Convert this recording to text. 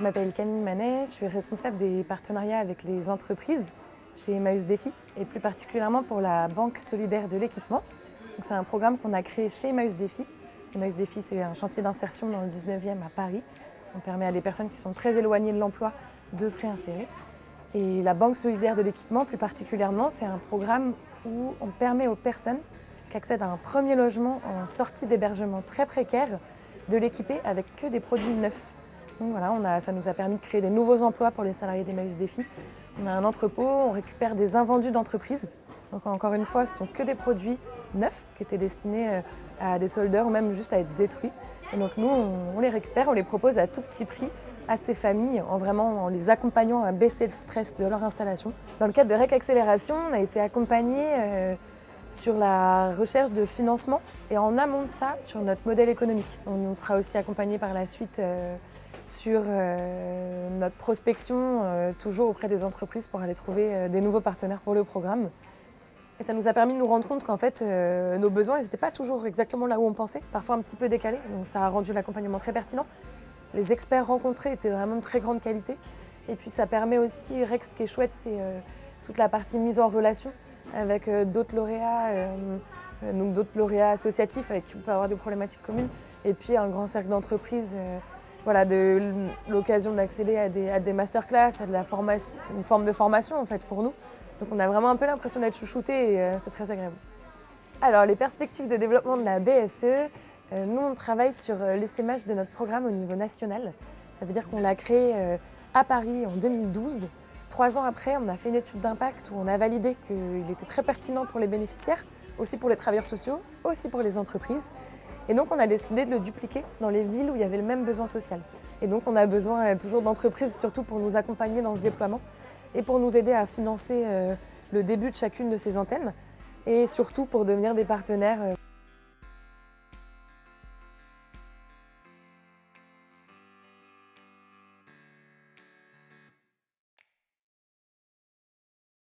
Je m'appelle Camille Manet, je suis responsable des partenariats avec les entreprises chez Emmaüs Défi et plus particulièrement pour la Banque solidaire de l'équipement. C'est un programme qu'on a créé chez Emmaüs Défi. Emmaüs Défi, c'est un chantier d'insertion dans le 19e à Paris. On permet à des personnes qui sont très éloignées de l'emploi de se réinsérer. Et la Banque solidaire de l'équipement, plus particulièrement, c'est un programme où on permet aux personnes qui accèdent à un premier logement en sortie d'hébergement très précaire de l'équiper avec que des produits neufs. Donc voilà, ça nous a permis de créer des nouveaux emplois pour les salariés d'Emmaüs Défi. On a un entrepôt, on récupère des invendus d'entreprises. Donc encore une fois, ce sont que des produits neufs qui étaient destinés à des soldeurs ou même juste à être détruits. Et donc nous, on les récupère, on les propose à tout petit prix à ces familles en les accompagnant à baisser le stress de leur installation. Dans le cadre de REC Accélération, on a été accompagné sur la recherche de financement et en amont de ça, sur notre modèle économique. On sera aussi accompagné par la suite sur notre prospection, toujours auprès des entreprises pour aller trouver des nouveaux partenaires pour le programme. Et ça nous a permis de nous rendre compte qu'en fait, nos besoins n'étaient pas toujours exactement là où on pensait, parfois un petit peu décalés, donc ça a rendu l'accompagnement très pertinent. Les experts rencontrés étaient vraiment de très grande qualité. Et puis ça permet aussi, REC, ce qui est chouette, c'est toute la partie mise en relation avec d'autres lauréats, donc d'autres lauréats associatifs avec qui on peut avoir des problématiques communes. Et puis un grand cercle d'entreprises, de l'occasion d'accéder à des masterclass, à de la formation, une forme de formation en fait pour nous. Donc on a vraiment un peu l'impression d'être chouchoutés et c'est très agréable. Alors les perspectives de développement de la BSE, nous on travaille sur l'essaimage de notre programme au niveau national. Ça veut dire qu'on l'a créé à Paris en 2012. 3 ans après, on a fait une étude d'impact où on a validé qu'il était très pertinent pour les bénéficiaires, aussi pour les travailleurs sociaux, aussi pour les entreprises. Et donc on a décidé de le dupliquer dans les villes où il y avait le même besoin social. Et donc on a besoin toujours d'entreprises, surtout pour nous accompagner dans ce déploiement et pour nous aider à financer le début de chacune de ces antennes et surtout pour devenir des partenaires